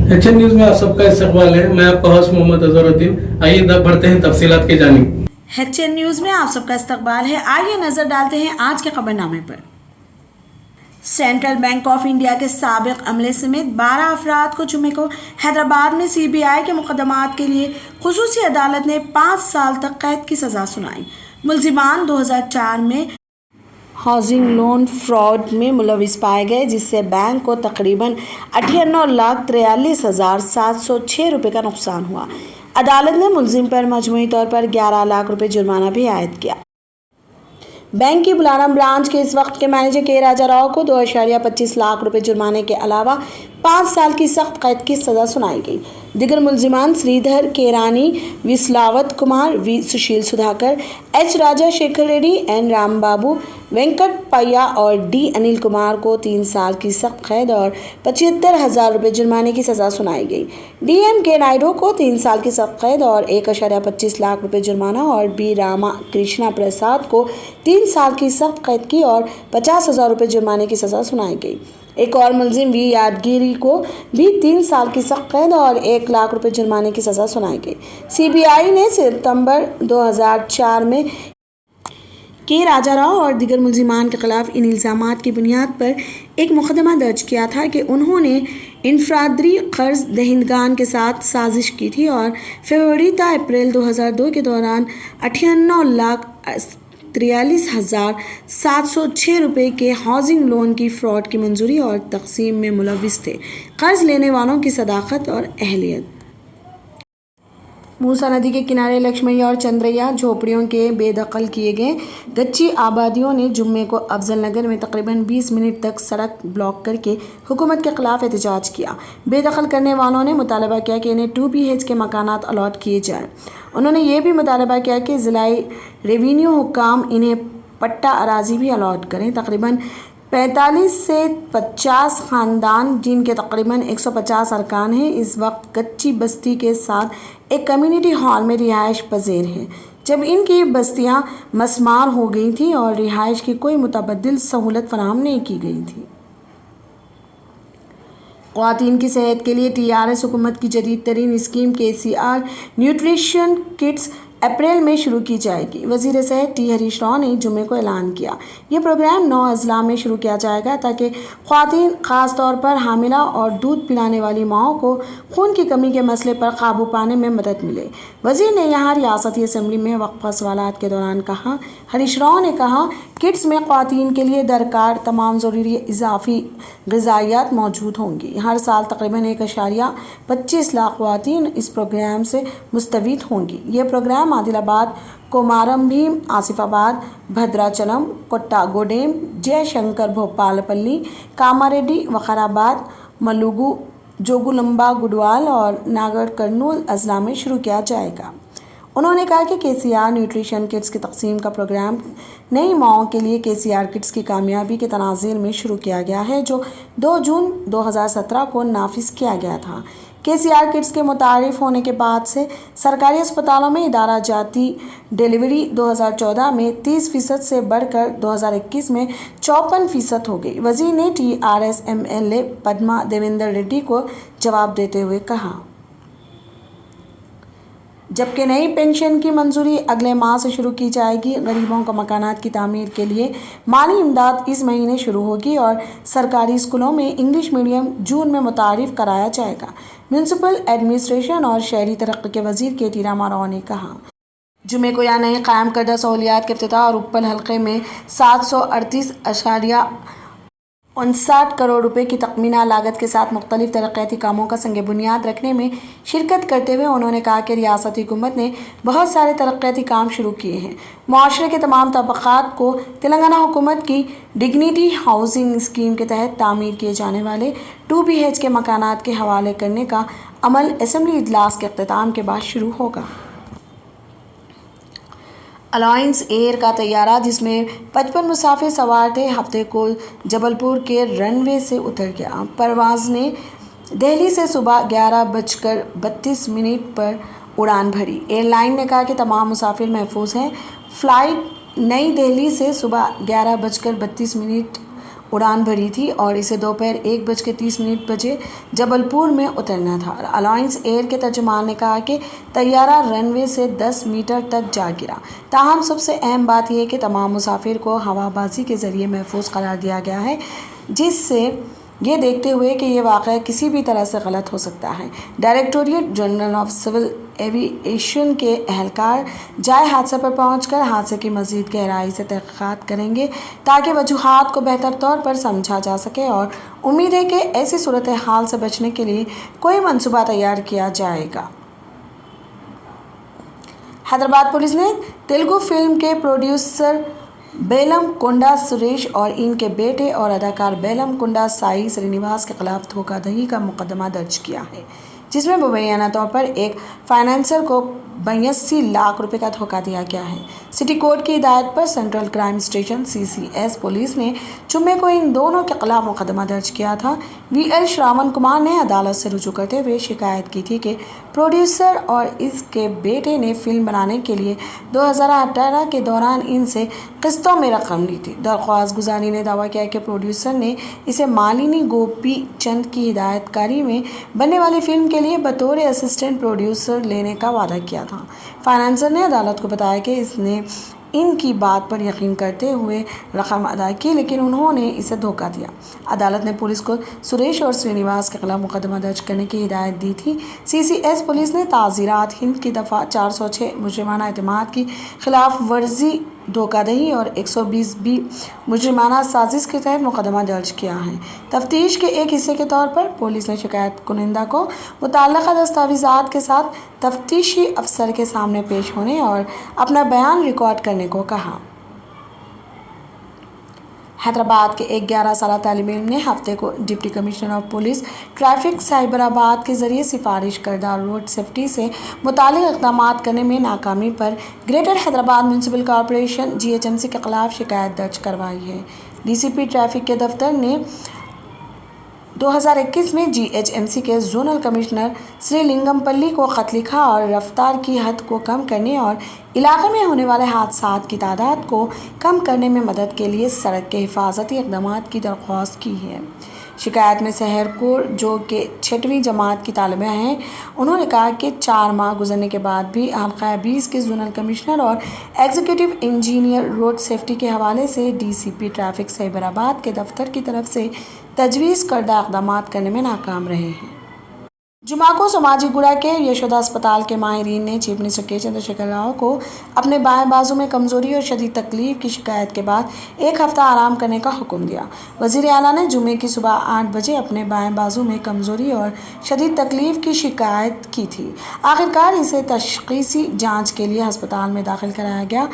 Action news में आप सबका इस्तकबाल है। मैं आपका होस्ट मोहम्मद अजहरुद्दीन। आइए बढ़ते हैं तफसीलात की जानिब। एचएन न्यूज में आप सबका इस्तकबाल है। आइए नजर डालते हैं आज के खबरनामे पर। सेंट्रल बैंक ऑफ इंडिया के साबिक अमले समेत 12 अफराद को जुमे को हैदराबाद में सीबीआई के मुकदमात के लिए खुसूसी अदालत ने 5 साल तक कैद की सजा सुनाई। मुलजिमान 2004 में हाउसिंग लोन फ्रॉड में मुलविस पाए गए, जिससे बैंक को तकरीबन 98,43,706 रुपये का नुकसान हुआ। अदालत ने मुलजिम पर मजमूई तौर पर 11 लाख रुपये जुर्माना भी आयद किया। बैंक की बुलाराम ब्रांच के इस वक्त के मैनेजर के राजा राव को 2.25 लाख रुपए जुर्माने के अलावा 5 साल की सख्त कैद की सजा सुनाई गई। दिगर मुलजिमान Sridhar Kerani, V Slavath Kumar, V Sushil Sudhakar, H Raja Shekhar Reddy, N Ram Babu, Venkat Payya और डी अनिल कुमार को 3 साल की सख्त कैद और 75,000 रुपये जुर्माने की सजा सुनाई गई। डीएम के नायडू को 3 साल की सख्त कैद और 1.25 लाख रुपये जुर्माना और बी रामा कृष्णा प्रसाद को 3 साल की सख्त कैद की और 50,000 रुपये जुर्माने की सजा सुनाई गई। एक और मुलजिम वी यादगिरी को भी 3 साल की सख्त कैद और 1 लाख रुपये जुर्माने की सजा सुनाई गई। सीबीआई ने सितंबर 2004 में के राजा राव और दिगर मुलजिमान के खिलाफ इन इल्ज़ामात की बुनियाद पर एक मुकदमा दर्ज किया था कि उन्होंने इनफरादी कर्ज दहिंदगान के साथ साजिश की थी और फरवरी ता अप्रैल 2002 के दौरान 98,43,706 रुपये के हाउसिंग लोन की फ्रॉड की मंजूरी और तकसीम में मुलविस थे। कर्ज लेने वालों की सदाकत और अहलियत। मूसा नदी के किनारे लक्ष्मैया और चंद्रैया झोपड़ियों के बेदखल किए गए गच्ची आबादियों ने जुम्मे को अफजल नगर में तकरीबन 20 मिनट तक सड़क ब्लॉक करके हुकूमत के खिलाफ एहतजाज किया। बेदखल करने वालों ने मुतालबा किया कि इन्हें 2 BH के मकानात अलॉट किए जाएं। उन्होंने ये भी मुतालबा किया कि ज़िलाई रेवेन्यू हुक्काम इन्हें पट्टा अराजी भी अलॉट करें। तकरीबन 45 से 50 ख़ानदान, जिनके तकरीबन 150 अरकान हैं, इस वक्त कच्ची बस्ती के साथ एक कम्युनिटी हॉल में रिहाइश पजीर हैं, जब इनकी बस्तियां मस्मार हो गई थी और रिहाइश की कोई मुतबद्दिल सहूलत फराहम नहीं की गई थी। ख़वातीन की सेहत के लिए TRS हुकूमत की जदीद तरीन स्कीम KCR न्यूट्रिशन किट्स अप्रैल में शुरू की जाएगी। वज़ीर सेहत T हरीश राव ने जुमे को ऐलान किया। ये प्रोग्राम 9 अजला में शुरू किया जाएगा ताकि ख़वातीन, ख़ास तौर पर हामिला और दूध पिलाने वाली माओं को खून की कमी के मसले पर काबू पाने में मदद मिले। वज़ीर ने यहाँ रियासती असम्बली में वक्फा सवालात के दौरान कहा। हरीश राव ने कहा, किट्स में ख़वातीन के लिए दरकार तमाम ज़रूरी इजाफी ग़िज़ाइयात मौजूद होंगी। हर साल तकरीबन 1.25 लाख ख़वातीन इस प्रोग्राम से मुस्तफ़ीद होंगी। ये प्रोग्राम आदिलाबाद, कोमारम भीम, आसिफाबाद, भद्राचलम, कोट्टागोडेम, जयशंकर, भोपालपल्ली, कामारेड्डी, वखाराबाद, मलुगु, जोगुलंबा, गुडवाल और नागर कर्नूल अजला में शुरू किया जाएगा। उन्होंने कहा कि KCR न्यूट्रिशन किट्स की तकसीम का प्रोग्राम नई माओं के लिए KCR किट्स की कामयाबी के तनाज़ुर में शुरू किया गया है, जो 2 जून 2017 को नाफिज किया गया था। KCR किट्स के मुतारिफ होने के बाद से सरकारी अस्पतालों में इदारा जाती डिलीवरी 2014 में 30% से बढ़कर 2021 में 54% हो गई। वज़ीर ने TRS MLA पद्मा देवेंद्र रेड्डी को जवाब देते हुए कहा, जबकि नई पेंशन की मंजूरी अगले माह से शुरू की जाएगी। गरीबों को मकानात की तामीर के लिए माली इमदाद इस महीने शुरू होगी और सरकारी स्कूलों में इंग्लिश मीडियम जून में मुतारिफ कराया जाएगा। म्यूनसिपल एडमिनिस्ट्रेशन और शहरी तरक्की के वज़ीर KT रामाराव ने कहा। जुमे को यहाँ नए कायम करदा सहूलियात के इफ्तिताह और उपल हल्के में 738.59 करोड़ रुपए की तखमीना लागत के साथ मुख्तलिफ तरक्याती कामों का संग बुनियाद रखने में शिरकत करते हुए उन्होंने कहा कि रियासती हुकूमत ने बहुत सारे तरक्याती काम शुरू किए हैं। मुआशरे के तमाम तबक़ात को तेलंगाना हुकूमत की डिग्निटी हाउसिंग स्कीम के तहत तामीर किए जाने वाले 2 BH के मकानात के हवाले करने का अमल असम्बली इजलास के अख्तिताम के बाद शुरू होगा। अलायंस एयर का तैयारा, जिसमें 55 मुसाफिर सवार थे, हफ्ते को जबलपुर के रनवे से उतर गया। परवाज़ ने दिल्ली से सुबह 11:32 पर उड़ान भरी। एयरलाइन ने कहा कि तमाम मुसाफिर महफूज हैं। फ़्लाइट नई दिल्ली से सुबह 11:32 उड़ान भरी थी और इसे दोपहर 1:30 बजे जबलपुर में उतरना था। अलायंस एयर के तर्जुमान ने कहा कि तैयारा रनवे से 10 मीटर तक जा गिरा। ताहम सबसे अहम बात यह है कि तमाम मुसाफिर को हवाबाजी के जरिए महफूज करार दिया गया है, जिससे ये देखते हुए कि ये वाक़या किसी भी तरह से गलत हो सकता है। Directorate general of civil aviation के एहलकार जाए हादसे पर पहुंचकर हादसे की मज़ीद गहराई से तहक़ीक़ात करेंगे ताकि वजूहात को बेहतर तौर पर समझा जा सके और उम्मीद है कि ऐसी सूरत हाल से बचने के लिए कोई मंसूबा तैयार किया जाएगा। हैदराबाद पुलिस ने तेलुगु फिल्म के प्रोड्यूसर बेलम कोंडा सुरेश और इनके बेटे और अदाकार बेलम कोंडा साई श्रीनिवास के खिलाफ धोखाधड़ी का मुकदमा दर्ज किया है, जिसमें मुबैना तौर पर एक फाइनेंसर को 82 लाख रुपए का धोखा दिया गया है। सिटी कोर्ट की हिदायत पर central crime station CCS police ने जुम्मे को इन दोनों के खिलाफ मुकदमा दर्ज किया था। VL श्रावण कुमार ने अदालत से रुजू करते हुए शिकायत की थी कि प्रोड्यूसर और इसके बेटे ने फिल्म बनाने के लिए 2018 के दौरान इनसे किस्तों में रकम ली थी। दरख्वास्त गुजारी ने दावा किया कि प्रोड्यूसर ने इसे मालिनी गोपी चंद की हिदायतकारी में बनने वाली फिल्म के लिए बतौर असिस्टेंट प्रोड्यूसर लेने का वादा किया था। फाइनेंसर ने अदालत को बताया कि इसने इनकी बात पर यकीन करते हुए रकम अदा की, लेकिन उन्होंने इसे धोखा दिया। अदालत ने पुलिस को सुरेश और श्रीनिवास के खिलाफ मुकदमा दर्ज करने की हिदायत दी थी। CCS पुलिस ने ताज़ीरात हिंद की दफ़ा 406 मुजरिमाना एतमाद की खिलाफ वर्जी, धोखाधड़ी और 120B मुजरिमाना साजिश के तहत मुकदमा दर्ज किया है। तफ्तीश के एक हिस्से के तौर पर पुलिस ने शिकायत कुनिंदा को मुतल्लिक़ा दस्तावेज़ात के साथ तफ्तीशी अफसर के सामने पेश होने और अपना बयान रिकॉर्ड करने को कहा। हैदराबाद के एक 11 साला तालिब इल्म ने हफ्ते को deputy commissioner of police traffic Cyberabad के जरिए सिफारिश करदा रोड सेफ्टी से मुतालिक इक़दाम करने में नाकामी पर greater Hyderabad municipal corporation GHMC के खिलाफ शिकायत दर्ज करवाई है। DCP ट्रैफिक के दफ्तर ने 2021 में GHMC के जोनल कमिश्नर श्री लिंगमपल्ली को ख़त लिखा और रफ्तार की हद को कम करने और इलाके में होने वाले हादसात की तादाद को कम करने में मदद के लिए सड़क के हिफाजती इक़दाम की दरख्वास्त की है। शिकायत में सहर कौर, जो कि 6वीं जमात की तालिबा हैं, उन्होंने कहा कि 4 माह गुजरने के बाद भी हल्का 20 के जोनल कमिश्नर और एग्जीक्यूटिव इंजीनियर रोड सेफ्टी के हवाले से DCP ट्रैफिक साइबराबाद के दफ्तर की तरफ से तजवीज़ करदा इक़दाम करने में नाकाम रहे हैं। जुमा को सोमाजीगुड़ा के यशोदा अस्पताल के माहिरीन ने चीफ मिनिस्टर के चंद्रशेखर राव को अपने बाएं बाजू में कमज़ोरी और शदीद तकलीफ की शिकायत के बाद 1 हफ़्ता आराम करने का हुक्म दिया। वज़ीर आला ने जुमे की सुबह 8 बजे अपने बाएं बाजू में कमज़ोरी और शदीद तकलीफ की शिकायत की थी। आखिरकार इसे तशख़ीसी जाँच के लिए अस्पताल में दाखिल कराया गया।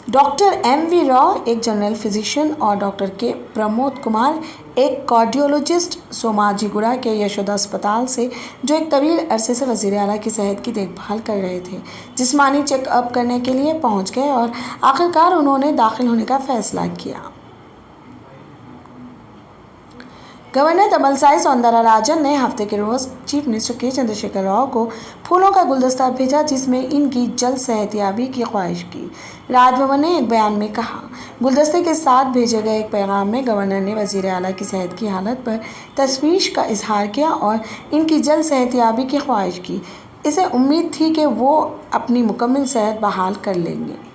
डॉक्टर MV राव, एक जनरल फिजिशियन, और डॉक्टर के प्रमोद कुमार, एक कार्डियोलॉजिस्ट, सोमाजीगुड़ा के यशोदा अस्पताल से, जो एक तवील अरसे से वज़ीर आला की सेहत की देखभाल कर रहे थे, जिस्मानी चेकअप करने के लिए पहुंच गए और आखिरकार उन्होंने दाखिल होने का फ़ैसला किया। गवर्नर तमिलसाई सौंदरराजन ने हफ्ते के रोज़ चीफ मिनिस्टर के चंद्रशेखर राव को फूलों का गुलदस्ता भेजा, जिसमें इनकी जल्द सेहतयाबी की ख्वाहिश की। राजभवन ने एक बयान में कहा, गुलदस्ते के साथ भेजे गए एक पैगाम में गवर्नर ने वज़ीर आला की सेहत की हालत पर तशवीश का इजहार किया और इनकी जल्द सेहतयाबी की ख्वाहिश की। इसे उम्मीद थी कि वो अपनी मुकम्मल सेहत बहाल कर लेंगे।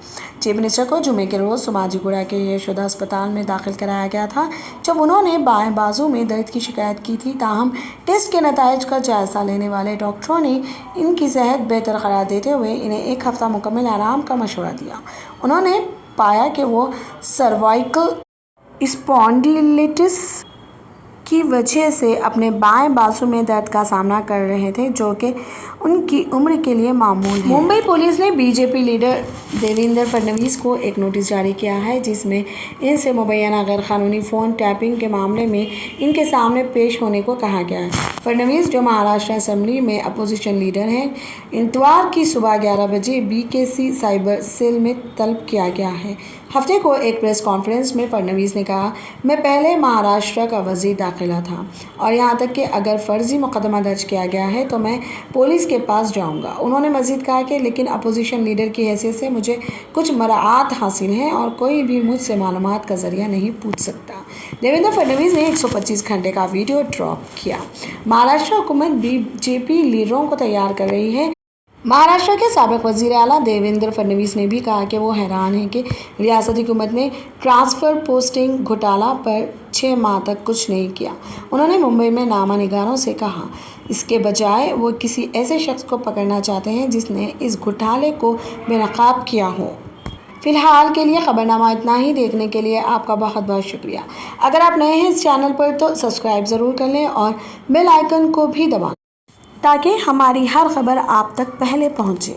चीफ मिनिस्टर को जुमे के रोज़ सोमाजीगुड़ा के यशोदा अस्पताल में दाखिल कराया गया था, जब उन्होंने बाएं बाजू में दर्द की शिकायत की थी। ताहम टेस्ट के नताइज का जायज़ा लेने वाले डॉक्टरों ने इनकी सेहत बेहतर करार देते हुए इन्हें 1 हफ़्ता मुकम्मल आराम का मशवरा दिया। उन्होंने पाया कि वो सर्वाइकल स्पॉन्डिलिटिस की वजह से अपने बाएं बाजू में दर्द का सामना कर रहे थे, जो कि उनकी उम्र के लिए मामूल है। मुंबई पुलिस ने BJP लीडर देवेंद्र फडणवीस को एक नोटिस जारी किया है, जिसमें इनसे मुबैना गैर कानूनी फ़ोन टैपिंग के मामले में इनके सामने पेश होने को कहा गया है। फडणवीस, जो महाराष्ट्र असेंबली में अपोजिशन लीडर हैं, इतवार की सुबह 11 बजे BKC साइबर सेल में तलब किया गया है। हफ्ते को एक प्रेस कॉन्फ्रेंस में फडणवीस ने कहा, मैं पहले महाराष्ट्र का वज़ीर داخلہ تھا اور یہاں تک کہ اگر فرضی مقدمہ درج کیا گیا ہے تو میں پولیس کے پاس جاؤں گا۔ انہوں نے مزید کہا کہ لیکن اپوزیشن لیڈر کی حیثیت سے مجھے کچھ مراعات حاصل ہیں اور کوئی بھی مجھ سے معلومات کا ذریعہ نہیں پوچھ سکتا۔ دیویندر فڈنویس نے 125 گھنٹے کا ویڈیو ڈراپ کیا۔ مہاراشٹر حکومت بی جے پی لیڈروں کو تیار کر رہی ہے۔ مہاراشٹر کے سابق وزیر اعلیٰ دیویندر فڈنویس نے بھی کہا کہ وہ حیران ہیں کہ ریاستی حکومت نے ٹرانسفر پوسٹنگ گھوٹالہ پر 6 ماہ تک کچھ نہیں کیا۔ انہوں نے ممبئی میں نامہ نگاروں سے کہا اس کے بجائے وہ کسی ایسے شخص کو پکڑنا چاہتے ہیں جس نے اس گھوٹالے کو بے نقاب کیا ہو۔ فی الحال کے لیے خبرنامہ اتنا ہی۔ دیکھنے کے لیے آپ کا بہت بہت شکریہ۔ اگر آپ نئے ہیں اس چینل پر تو سبسکرائب ضرور کر لیں اور بیل آئیکن کو بھی دبائیں تاکہ ہماری ہر خبر آپ تک پہلے پہنچے۔